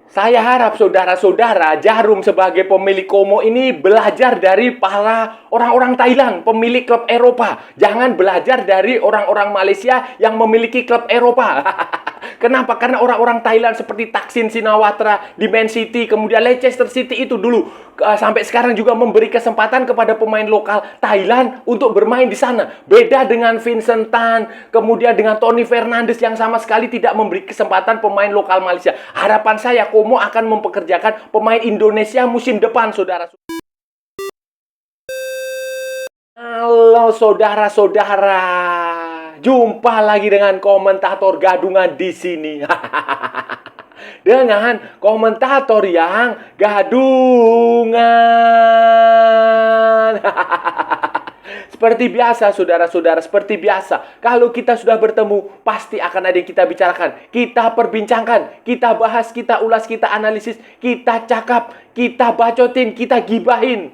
Saya harap saudara-saudara Jarum sebagai pemilik Como ini belajar dari para orang-orang Thailand, pemilik klub Eropa. Jangan belajar dari orang-orang Malaysia yang memiliki klub Eropa. Kenapa? Karena orang-orang Thailand seperti Thaksin Shinawatra di Man City, kemudian Leicester City itu dulu sampai sekarang juga memberi kesempatan kepada pemain lokal Thailand untuk bermain di sana. Beda dengan Vincent Tan, kemudian dengan Tony Fernandes yang sama sekali tidak memberi kesempatan pemain lokal Malaysia. Harapan saya Como akan mempekerjakan pemain Indonesia musim depan, saudara. Halo saudara-saudara, jumpa lagi dengan komentator gadungan di sini. Dengan komentator yang gadungan. Seperti biasa, saudara-saudara, seperti biasa. Kalau kita sudah bertemu, pasti akan ada yang kita bicarakan. Kita perbincangkan, kita bahas, kita ulas, kita analisis, kita cakap, kita bacotin, kita gibahin.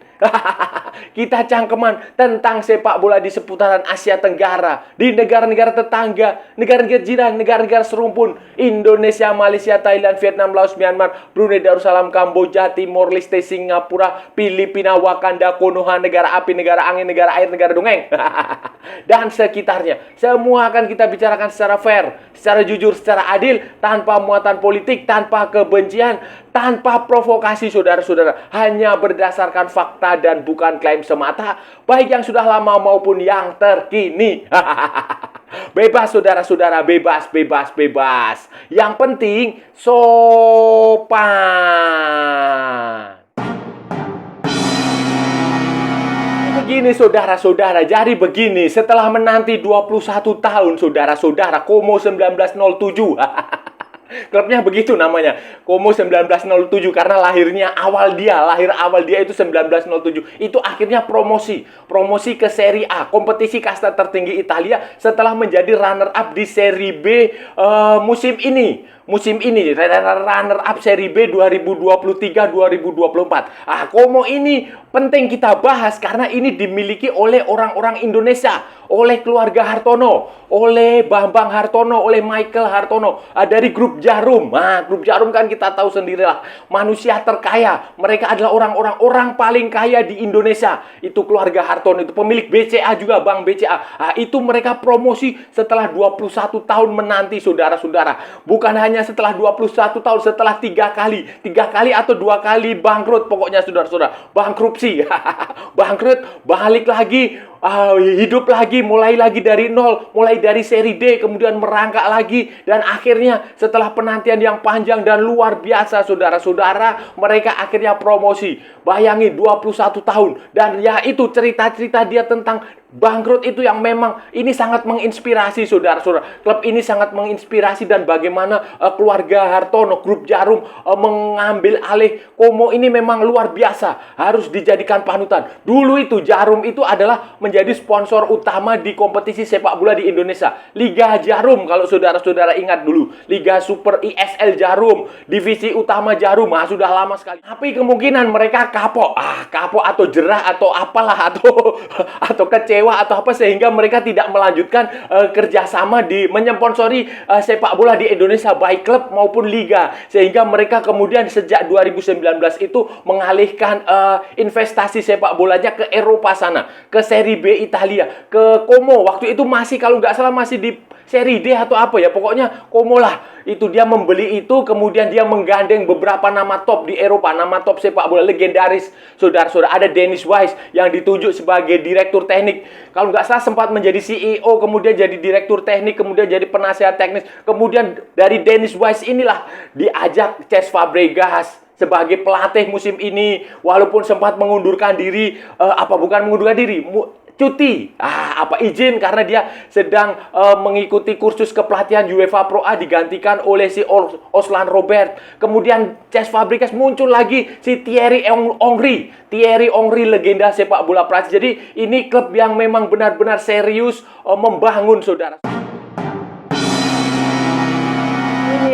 Kita cangkeman tentang sepak bola di seputaran Asia Tenggara, di negara-negara tetangga, negara-negara jiran, negara-negara serumpun, Indonesia, Malaysia, Thailand, Vietnam, Laos, Myanmar, Brunei Darussalam, Kamboja, Timor Leste, Singapura, Filipina, Wakanda, Konoha, negara api, negara angin, negara air, negara dongeng, dan sekitarnya. Semua akan kita bicarakan secara fair, secara jujur, secara adil, tanpa muatan politik, tanpa kebencian, tanpa provokasi, saudara-saudara. Hanya berdasarkan fakta dan bukan klaim semata, baik yang sudah lama maupun yang terkini. Bebas, saudara-saudara, bebas, bebas, bebas. Yang penting sopan. Begini saudara-saudara, jadi begini, setelah menanti 21 tahun saudara-saudara, Como 1907. Klubnya begitu namanya, Como 1907, karena lahir awal dia itu 1907. Itu akhirnya promosi ke Serie A, kompetisi kasta tertinggi Italia, setelah menjadi runner up di Serie B musim ini, runner up Serie B 2023-2024. Como ini penting kita bahas karena ini dimiliki oleh orang-orang Indonesia, oleh keluarga Hartono, oleh Bambang Hartono, oleh Michael Hartono, dari grup Jarum. Grup Jarum kan kita tahu sendirilah, manusia terkaya. Mereka adalah orang paling kaya di Indonesia. Itu keluarga Hartono, itu pemilik BCA juga, Bank BCA. Itu mereka promosi setelah 21 tahun menanti, saudara-saudara. Bukan hanya setelah 21 tahun, setelah 3 kali atau 2 kali bangkrut, pokoknya saudara-saudara, bankrupsi. Bangkrut, balik lagi, hidup lagi, mulai lagi dari nol, mulai dari seri D, kemudian merangkak lagi, dan akhirnya setelah penantian yang panjang dan luar biasa, saudara-saudara, mereka akhirnya promosi. Bayangin 21 tahun, dan ya itu cerita-cerita dia tentang bangkrut itu yang memang ini sangat menginspirasi, saudara-saudara. Klub ini sangat menginspirasi, dan bagaimana keluarga Hartono, grup Jarum mengambil alih Como ini memang luar biasa, harus dijadikan panutan. Dulu itu Jarum itu adalah menjadi sponsor utama di kompetisi sepak bola di Indonesia, Liga Jarum, kalau saudara-saudara ingat dulu, Liga Super ISL Jarum, divisi utama Jarum. Sudah lama sekali. Tapi kemungkinan mereka kapok atau jerah atau apalah, atau kecewa atau apa, sehingga mereka tidak melanjutkan kerjasama di menyponsori sepak bola di Indonesia, baik klub maupun liga, sehingga mereka kemudian sejak 2019 itu mengalihkan investasi sepak bolanya ke Eropa sana, ke Serie B Italia, ke Como. Waktu itu masih, kalau nggak salah, masih di Serie D atau apa ya, pokoknya Como lah. Itu dia membeli itu, kemudian dia menggandeng beberapa nama top di Eropa, nama top sepak bola legendaris, saudara-saudara. Ada Dennis Wise yang ditunjuk sebagai direktur teknik, kalau nggak salah sempat menjadi CEO, kemudian jadi direktur teknik, kemudian jadi penasihat teknis. Kemudian dari Dennis Wise inilah diajak Cesc Fabregas sebagai pelatih musim ini, walaupun sempat mengundurkan diri, cuti, izin karena dia sedang mengikuti kursus kepelatihan UEFA Pro A, digantikan oleh si Oslan Robert. Kemudian Cesc Fabregas, muncul lagi si Thierry Henry, legenda sepak bola Prancis. Jadi ini klub yang memang benar-benar serius membangun, saudara.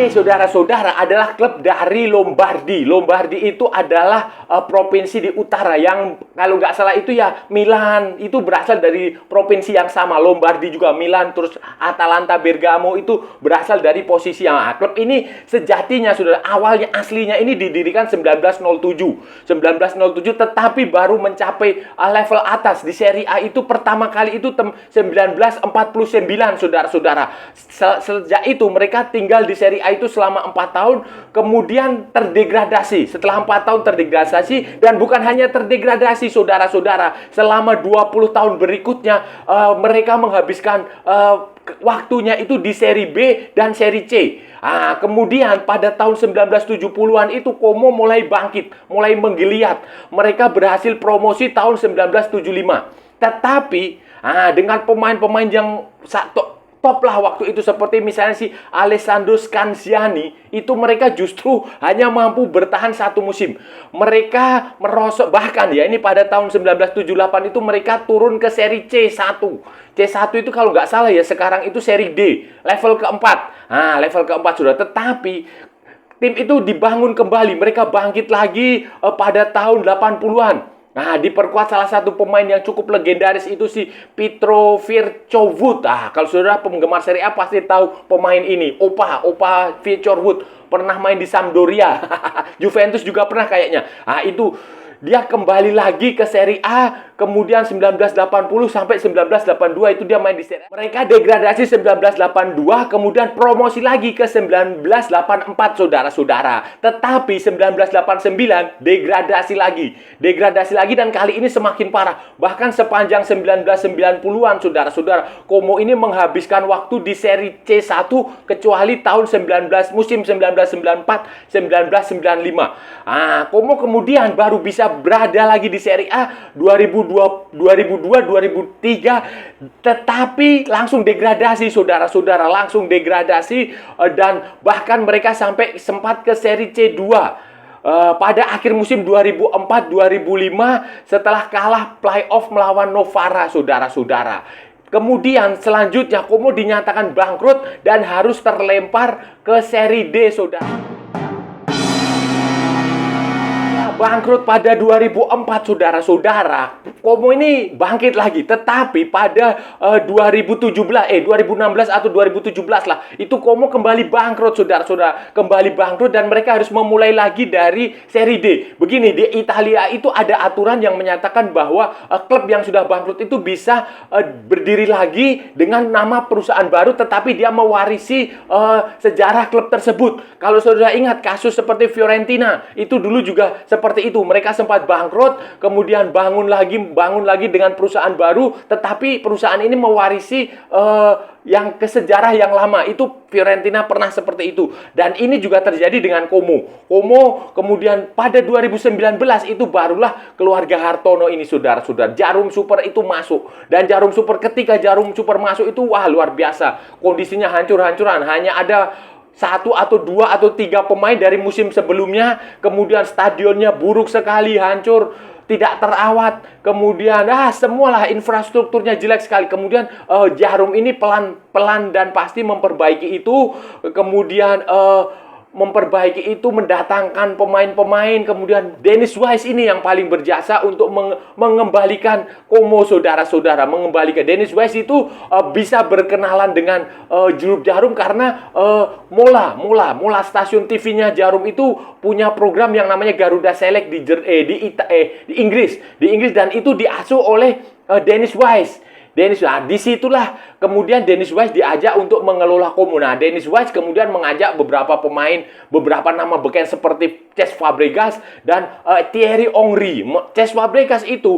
ini, saudara-saudara, adalah klub dari Lombardi. Lombardi itu adalah provinsi di utara yang kalau nggak salah itu ya Milan. Itu berasal dari provinsi yang sama. Lombardi juga Milan, terus Atalanta Bergamo itu berasal dari posisi yang klub ini sejatinya, saudara, awalnya aslinya ini didirikan 1907. 1907, tetapi baru mencapai level atas di Serie A itu pertama kali itu 1949, saudara-saudara. Sejak itu mereka tinggal di Serie A itu selama 4 tahun, kemudian terdegradasi. Setelah 4 tahun terdegradasi, dan bukan hanya terdegradasi, saudara-saudara, selama 20 tahun berikutnya mereka menghabiskan waktunya itu di Serie B dan Serie C. Kemudian pada tahun 1970-an itu Como mulai bangkit, mulai menggeliat. Mereka berhasil promosi tahun 1975. Tetapi dengan pemain-pemain yang top lah waktu itu, seperti misalnya si Alessandro Scanziani, itu mereka justru hanya mampu bertahan 1 musim. Mereka merosot, bahkan ya ini pada tahun 1978 itu mereka turun ke seri C1. C1 itu kalau nggak salah ya sekarang itu seri D, level keempat. Level keempat sudah. Tetapi tim itu dibangun kembali, mereka bangkit lagi pada tahun 80-an. Diperkuat salah satu pemain yang cukup legendaris itu si Petro Virchowood. Kalau saudara penggemar Serie A pasti tahu pemain ini. Opa Virchowood pernah main di Sampdoria. Juventus juga pernah kayaknya. Itu dia kembali lagi ke Serie A, kemudian 1980 sampai 1982 itu dia main di Serie A. Mereka degradasi 1982, kemudian promosi lagi ke 1984, saudara-saudara. Tetapi 1989 degradasi lagi dan kali ini semakin parah. Bahkan sepanjang 1990-an, saudara-saudara, Como ini menghabiskan waktu di seri C1 kecuali tahun musim 1994-1995. Como kemudian baru bisa berada lagi di Serie A 2002-2003, tetapi langsung degradasi, saudara-saudara, dan bahkan mereka sampai sempat ke seri C2 pada akhir musim 2004-2005 setelah kalah playoff melawan Novara, saudara-saudara. Kemudian selanjutnya Como dinyatakan bangkrut dan harus terlempar ke seri D, saudara. Bangkrut pada 2004, saudara-saudara. Como ini bangkit lagi, tetapi pada 2016 atau 2017 lah, itu Como kembali bangkrut, saudara-saudara. Kembali bangkrut dan mereka harus memulai lagi dari seri D. Begini, di Italia itu ada aturan yang menyatakan bahwa klub yang sudah bangkrut itu bisa berdiri lagi dengan nama perusahaan baru, tetapi dia mewarisi sejarah klub tersebut. Kalau saudara ingat kasus seperti Fiorentina, itu dulu juga seperti itu. Mereka sempat bangkrut, kemudian bangun lagi dengan perusahaan baru, tetapi perusahaan ini mewarisi yang sejarah yang lama. Itu Fiorentina pernah seperti itu. Dan ini juga terjadi dengan Como. Como kemudian pada 2019 itu barulah keluarga Hartono ini, saudara-saudara. Jarum Super itu masuk. Dan Jarum Super, ketika Jarum Super masuk itu luar biasa. Kondisinya hancur-hancuran. Hanya ada 1 atau 2 atau 3 pemain dari musim sebelumnya. Kemudian stadionnya buruk sekali, hancur, tidak terawat. Kemudian semualah infrastrukturnya jelek sekali. Kemudian Jarum ini pelan-pelan dan pasti memperbaiki itu. Kemudian mendatangkan pemain-pemain. Kemudian Dennis Wise ini yang paling berjasa untuk mengembalikan Como, saudara-saudara. Mengembalikan Dennis Wise itu bisa berkenalan dengan Grup Jarum karena Mola stasiun TV-nya Jarum itu punya program yang namanya Garuda Select di Inggris, dan itu diasuh oleh Dennis Wise. Disitulah kemudian Dennis Wise diajak untuk mengelola Como. Dennis Wise kemudian mengajak beberapa nama beken seperti Cesc Fabregas dan Thierry Henry. Cesc Fabregas itu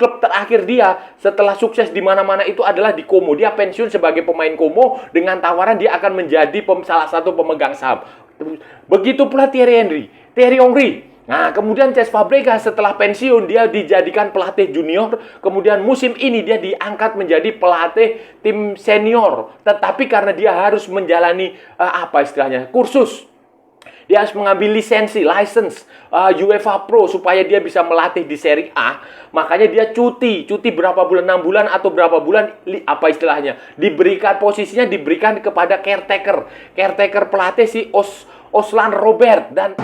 klub terakhir dia setelah sukses di mana-mana itu adalah di Como. Dia pensiun sebagai pemain Como dengan tawaran dia akan menjadi salah satu pemegang saham. Begitu pula Thierry Henry. Kemudian Cesc Fabregas setelah pensiun dia dijadikan pelatih junior. Kemudian musim ini dia diangkat menjadi pelatih tim senior. Tetapi karena dia harus menjalani kursus Dia harus mengambil license UEFA Pro supaya dia bisa melatih di Serie A. Makanya dia cuti berapa bulan, 6 bulan atau berapa bulan, apa istilahnya, diberikan posisinya, diberikan kepada caretaker pelatih si Oslan Robert. Dan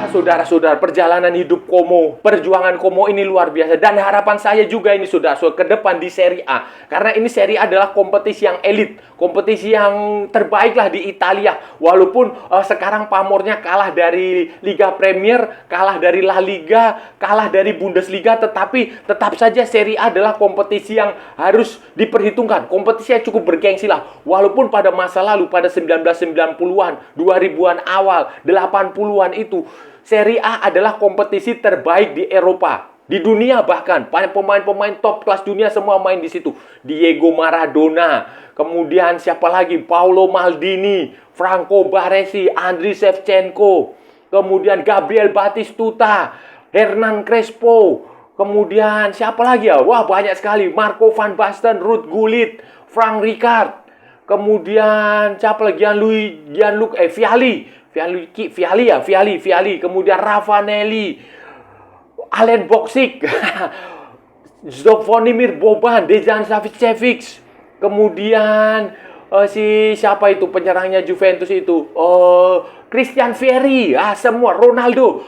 saudara-saudara, perjalanan hidup Como, perjuangan Como ini luar biasa. Dan harapan saya juga ini, saudara-saudara, ke depan di Serie A. Karena ini Serie A adalah kompetisi yang elit, kompetisi yang terbaik lah di Italia. Walaupun sekarang pamornya kalah dari Liga Premier, kalah dari La Liga, kalah dari Bundesliga, tetapi tetap saja Serie A adalah kompetisi yang harus diperhitungkan. Kompetisi yang cukup bergengsi lah. Walaupun pada masa lalu, pada 1990-an, 2000-an awal, 80-an itu, Serie A adalah kompetisi terbaik di Eropa, di dunia bahkan. Pemain-pemain top kelas dunia semua main di situ. Diego Maradona, kemudian siapa lagi? Paolo Maldini, Franco Baresi, Andriy Shevchenko, kemudian Gabriel Batistuta, Hernan Crespo, kemudian siapa lagi ya? Wah, banyak sekali. Marco van Basten, Ruud Gullit, Frank Rijkaard, kemudian siapa lagi? Vialli, kemudian Ravanelli, Alen Boksic, Zvonimir Boban, Dejan Savicevic, kemudian siapa itu penyerangnya Juventus itu? Christian Vieri, semua Ronaldo,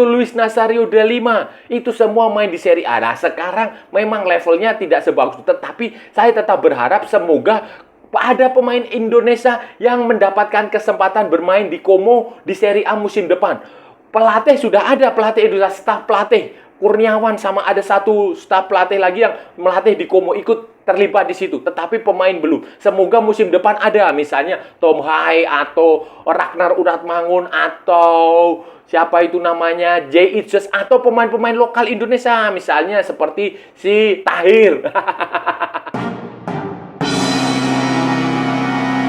Luis Nazario de Lima, itu semua main di Serie A. Nah, sekarang memang levelnya tidak sebagus, tetapi saya tetap berharap semoga ada pemain Indonesia yang mendapatkan kesempatan bermain di Como di Serie A musim depan. Pelatih sudah ada, pelatih Indonesia, staf pelatih Kurniawan, sama ada satu staf pelatih lagi yang melatih di Como, ikut terlibat di situ. Tetapi pemain belum. Semoga musim depan ada, misalnya Tom Hai atau Ragnar Uratmangun atau siapa itu namanya, Jay Itzes, atau pemain-pemain lokal Indonesia, misalnya seperti si Tahir.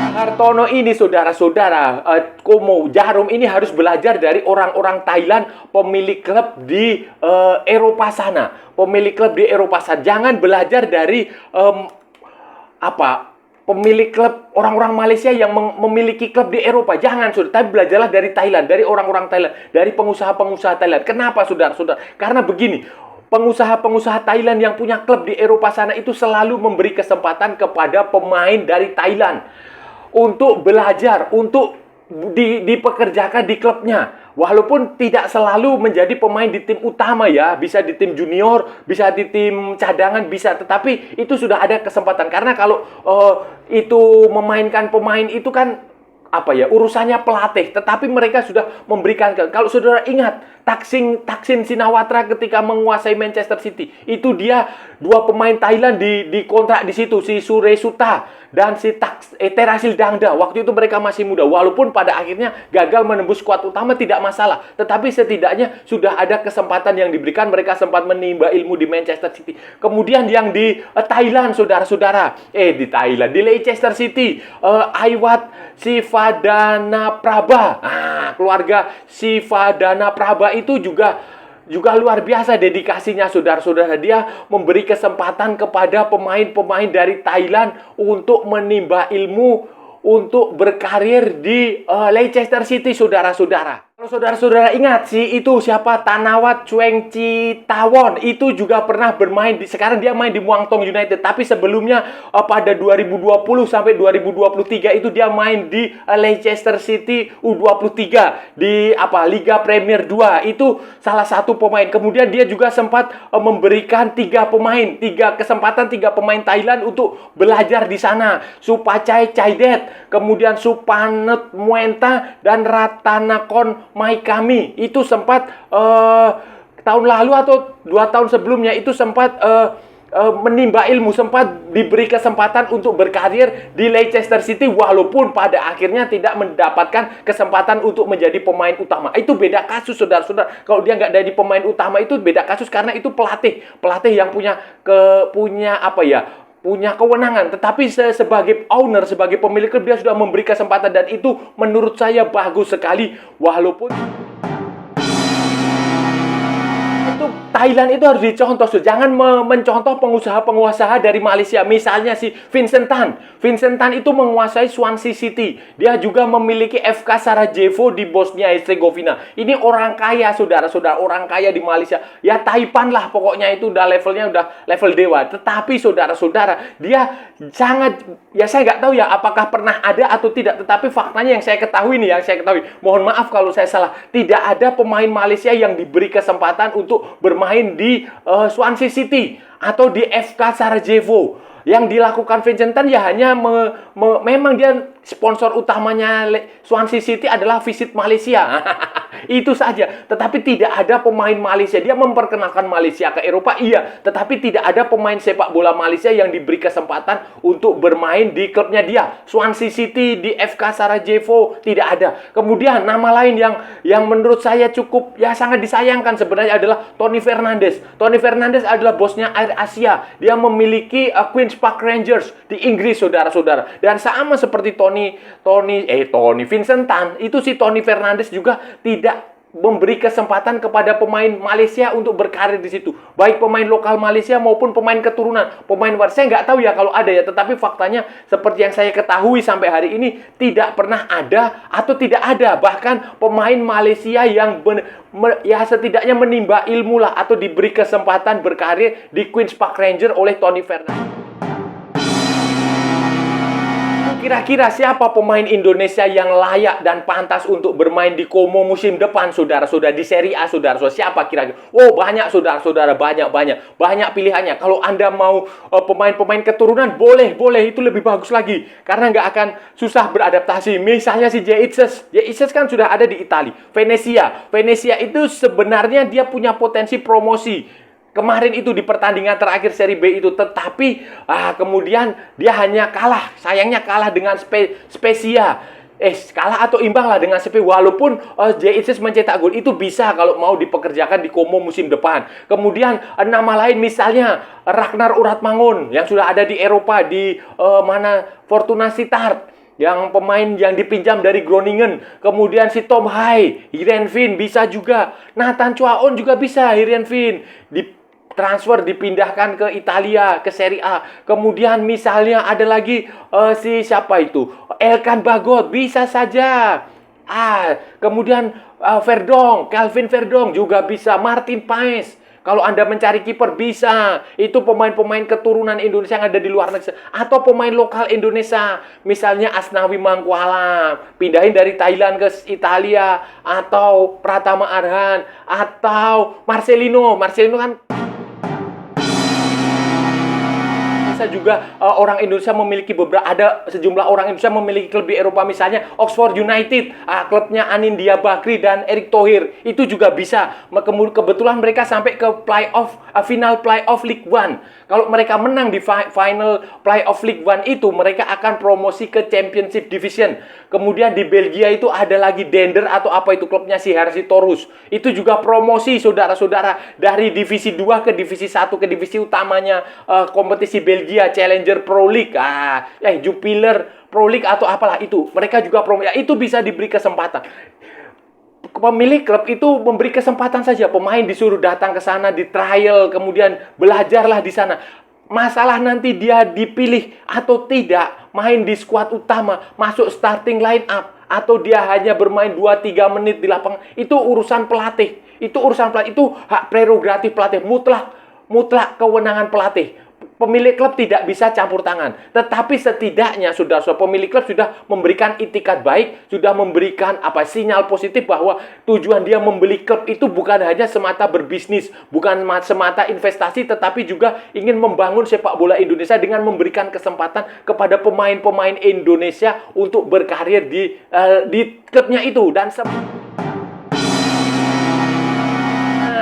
Hartono ini, saudara-saudara, Como Jarum ini harus belajar dari orang-orang Thailand, pemilik klub di Eropa sana. Jangan belajar dari pemilik klub orang-orang Malaysia yang memiliki klub di Eropa. Jangan, saudara. Tapi belajarlah dari Thailand, dari orang-orang Thailand, dari pengusaha-pengusaha Thailand. Kenapa, saudara-saudara? Karena begini, pengusaha-pengusaha Thailand yang punya klub di Eropa sana itu selalu memberi kesempatan kepada pemain dari Thailand untuk belajar, untuk dipekerjakan di klubnya. Walaupun tidak selalu menjadi pemain di tim utama ya, bisa di tim junior, bisa di tim cadangan, bisa. Tetapi itu sudah ada kesempatan. Karena kalau itu memainkan pemain itu kan urusannya pelatih. Tetapi mereka sudah memberikan. Kalau saudara ingat, Thaksin Shinawatra ketika menguasai Manchester City, itu dia 2 pemain Thailand di kontrak di situ, si Surya Suta dan si Terasil Dangda. Waktu itu mereka masih muda. Walaupun pada akhirnya gagal menembus skuad utama, tidak masalah. Tetapi setidaknya sudah ada kesempatan yang diberikan. Mereka sempat menimba ilmu di Manchester City. Kemudian yang di Thailand, saudara-saudara. Di Leicester City, Aiwat Sivadana Prabha. Keluarga Sivadana Prabha itu juga luar biasa dedikasinya, saudara-saudara. Dia memberi kesempatan kepada pemain-pemain dari Thailand untuk menimba ilmu, untuk berkarir di Leicester City, saudara-saudara. Kalau saudara-saudara ingat itu siapa? Thanawat Chuenchitawon itu juga pernah bermain sekarang dia main di Muangthong United, tapi sebelumnya pada 2020 sampai 2023 itu dia main di Leicester City U23 di Liga Premier 2. Itu salah satu pemain. Kemudian dia juga sempat memberikan 3 kesempatan 3 pemain Thailand untuk belajar di sana. Supachai Chaidet, kemudian Supanet Muenta dan Ratanakon Maikami. Itu sempat tahun lalu atau 2 tahun sebelumnya itu sempat menimba ilmu, sempat diberi kesempatan untuk berkarir di Leicester City, walaupun pada akhirnya tidak mendapatkan kesempatan untuk menjadi pemain utama. Itu beda kasus, saudara-saudara. Kalau dia nggak jadi pemain utama itu beda kasus, karena itu pelatih yang punya kewenangan. Tetapi sebagai owner, sebagai pemilik klub, dia sudah memberi kesempatan, dan itu menurut saya bagus sekali. Walaupun itu Thailand itu harus dicontoh, jangan mencontoh pengusaha-pengusaha dari Malaysia. Misalnya si Vincent Tan. Vincent Tan itu menguasai Swansea City. Dia juga memiliki FK Sarajevo di Bosnia Herzegovina. Ini orang kaya, saudara-saudara, orang kaya di Malaysia. Ya Taipan lah, pokoknya itu udah levelnya udah level dewa. Tetapi saudara-saudara, dia sangat, ya saya nggak tahu ya apakah pernah ada atau tidak. Tetapi faktanya yang saya ketahui nih, mohon maaf kalau saya salah, tidak ada pemain Malaysia yang diberi kesempatan untuk bermain di Swansea City atau di FK Sarajevo. Yang dilakukan Vincent Tan ya hanya memang dia sponsor utamanya Swansea City adalah Visit Malaysia. Itu saja. Tetapi tidak ada pemain Malaysia. Dia memperkenalkan Malaysia ke Eropa, iya. Tetapi tidak ada pemain sepak bola Malaysia yang diberi kesempatan untuk bermain di klubnya dia. Swansea City, di FK Sarajevo, tidak ada. Kemudian nama lain yang menurut saya cukup ya sangat disayangkan sebenarnya adalah Tony Fernandes. Tony Fernandes adalah bosnya Air Asia. Dia memiliki Queen's Park Rangers di Inggris, saudara-saudara. Dan sama seperti Vincent Tan, itu si Tony Fernandes juga tidak memberi kesempatan kepada pemain Malaysia untuk berkarir di situ. Baik pemain lokal Malaysia maupun pemain keturunan. Pemain luar, saya nggak tahu ya kalau ada ya. Tetapi faktanya seperti yang saya ketahui sampai hari ini tidak pernah ada atau tidak ada. Bahkan pemain Malaysia yang ya setidaknya menimba ilmu lah atau diberi kesempatan berkarir di Queen's Park Rangers oleh Tony Fernandes. Kira-kira siapa pemain Indonesia yang layak dan pantas untuk bermain di Como musim depan, saudara-saudara, di Serie A, saudara-saudara? Siapa kira-kira? Oh, banyak, saudara-saudara, banyak pilihannya. Kalau Anda mau pemain-pemain keturunan, boleh, itu lebih bagus lagi. Karena nggak akan susah beradaptasi. Misalnya si Jeises kan sudah ada di Italia. Venezia itu sebenarnya dia punya potensi promosi. Kemarin itu di pertandingan terakhir Serie B itu, tetapi kemudian dia hanya kalah. Sayangnya kalah dengan Spezia. Kalah atau imbang lah dengan Spezia. Walaupun Jeises mencetak gol, itu bisa kalau mau dipekerjakan di Como musim depan. Kemudian nama lain misalnya Ragnar Uratmangun yang sudah ada di Eropa di Fortuna Sittard. Yang pemain yang dipinjam dari Groningen. Kemudian si Tom Hai, Heerenveen bisa juga. Nathan Chuaon juga bisa, Heerenveen. Transfer dipindahkan ke Italia, ke Serie A. Kemudian misalnya ada lagi si siapa itu? Elkan Bagot, bisa saja. Kemudian Calvin Verdong juga bisa. Martin Paes. Kalau Anda mencari kiper bisa. Itu pemain-pemain keturunan Indonesia yang ada di luar negeri. Atau pemain lokal Indonesia. Misalnya Asnawi Mangkualam. Pindahin dari Thailand ke Italia. Atau Pratama Arhan. Atau Marcelino. Marcelino kan juga orang Indonesia memiliki ada sejumlah orang Indonesia memiliki klub di Eropa, misalnya Oxford United, klubnya Anindya Bakri dan Erick Thohir, itu juga bisa. Kebetulan mereka sampai ke final playoff League One. Kalau mereka menang di final playoff League One itu, mereka akan promosi ke Championship Division. Kemudian di Belgia itu ada lagi Dender atau apa itu klubnya si Hersi Torus. Itu juga promosi, saudara-saudara, dari divisi 2 ke divisi 1 ke divisi utamanya kompetisi Belgia, Challenger Pro League, Jupiler Pro League atau apalah itu. Mereka juga itu bisa diberi kesempatan. Pemilik klub itu memberi kesempatan saja, pemain disuruh datang ke sana di trial, kemudian belajarlah di sana. Masalah nanti dia dipilih atau tidak main di skuad utama, masuk starting line up, atau dia hanya bermain 2-3 menit di lapangan, itu urusan pelatih. Itu hak prerogatif pelatih, mutlak kewenangan pelatih. Pemilik klub tidak bisa campur tangan. Tetapi setidaknya pemilik klub sudah memberikan itikat baik, sudah memberikan sinyal positif bahwa tujuan dia membeli klub itu bukan hanya semata berbisnis, bukan semata investasi, tetapi juga ingin membangun sepak bola Indonesia dengan memberikan kesempatan kepada pemain-pemain Indonesia untuk berkarir di klubnya itu. Dan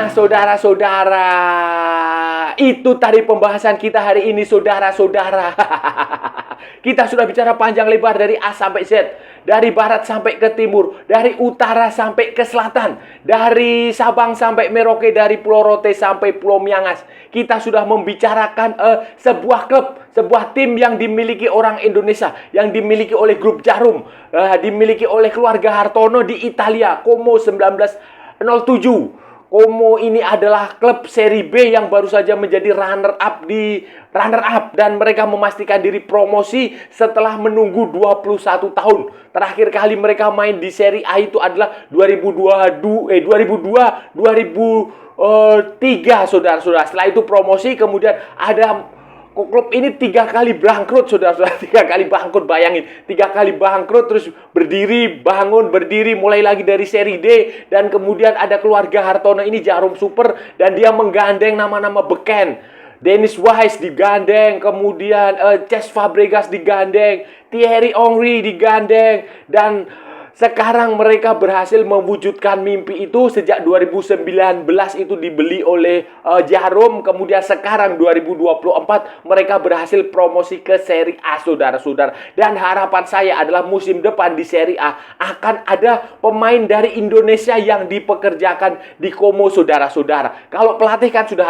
saudara-saudara, itu tadi pembahasan kita hari ini, saudara-saudara. Kita sudah bicara panjang lebar dari A sampai Z, dari barat sampai ke timur, dari utara sampai ke selatan, dari Sabang sampai Merauke, dari Pulau Rote sampai Pulau Miangas. Kita sudah membicarakan sebuah klub, sebuah tim yang dimiliki orang Indonesia, yang dimiliki oleh grup Jarum, dimiliki oleh keluarga Hartono di Italia, Como 1907. Como ini adalah klub seri B yang baru saja menjadi runner up dan mereka memastikan diri promosi setelah menunggu 21 tahun. Terakhir kali mereka main di seri A itu adalah 2003, saudara-saudara. Setelah itu promosi, kemudian ada klub ini 3 kali bangkrut, saudara-saudara. 3 kali bangkrut, bayangin. 3 kali bangkrut, terus berdiri, bangun, berdiri, mulai lagi dari seri D. Dan kemudian ada keluarga Hartono ini, Jarum Super, dan dia menggandeng nama-nama beken. Dennis Wise digandeng, kemudian Cesc Fabregas digandeng, Thierry Henry digandeng, dan sekarang mereka berhasil mewujudkan mimpi itu sejak 2019 itu dibeli oleh Jarum. Kemudian sekarang 2024 mereka berhasil promosi ke Serie A, saudara-saudara. Dan harapan saya adalah musim depan di Serie A akan ada pemain dari Indonesia yang dipekerjakan di Como, saudara-saudara. Kalau pelatih kan sudah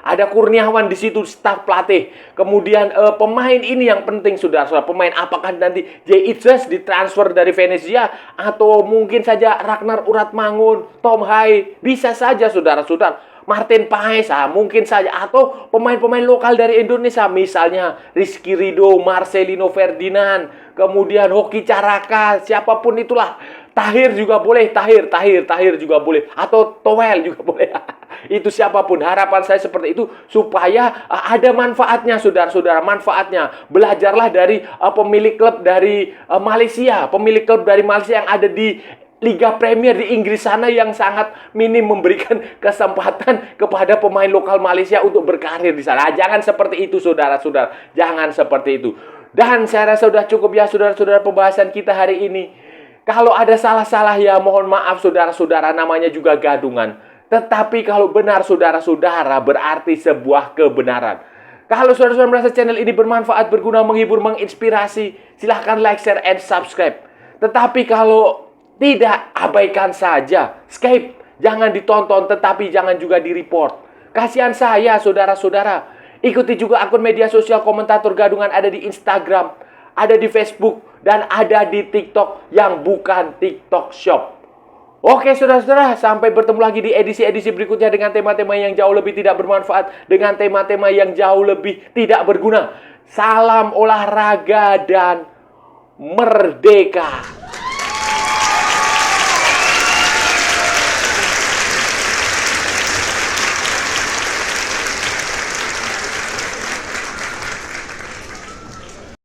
ada Kurniawan di situ, staf pelatih. Kemudian pemain ini yang penting, saudara-saudara. Pemain apakah nanti Jay Itzes ditransfer dari Venezia, atau mungkin saja Ragnar Uratmangun, Tom Hai, bisa saja, saudara-saudara. Martin Paes, mungkin saja. Atau pemain-pemain lokal dari Indonesia, misalnya Rizky Ridho, Marcelino Ferdinand, kemudian Hoki Caraka, siapapun itulah. Tahir juga boleh, Tahir juga boleh, atau Toel juga boleh. Itu siapapun, harapan saya seperti itu supaya ada manfaatnya, saudara-saudara. Manfaatnya, belajarlah dari pemilik klub dari Malaysia, pemilik klub dari Malaysia yang ada di Liga Premier di Inggris sana, yang sangat minim memberikan kesempatan kepada pemain lokal Malaysia untuk berkarir di sana. Jangan seperti itu, saudara-saudara. Jangan seperti itu. Dan saya rasa sudah cukup ya, saudara-saudara, pembahasan kita hari ini. Kalau ada salah-salah ya mohon maaf, saudara-saudara, namanya juga gadungan. Tetapi kalau benar, saudara-saudara, berarti sebuah kebenaran. Kalau saudara-saudara merasa channel ini bermanfaat, berguna, menghibur, menginspirasi, silahkan like, share, and subscribe. Tetapi kalau tidak, abaikan saja. Skip, jangan ditonton, tetapi jangan juga di-report. Kasihan saya, saudara-saudara. Ikuti juga akun media sosial Komentator Gadungan, ada di Instagram, ada di Facebook, dan ada di TikTok yang bukan TikTok Shop. Oke, saudara-saudara, sampai bertemu lagi di edisi-edisi berikutnya dengan tema-tema yang jauh lebih tidak bermanfaat, dengan tema-tema yang jauh lebih tidak berguna. Salam olahraga dan merdeka!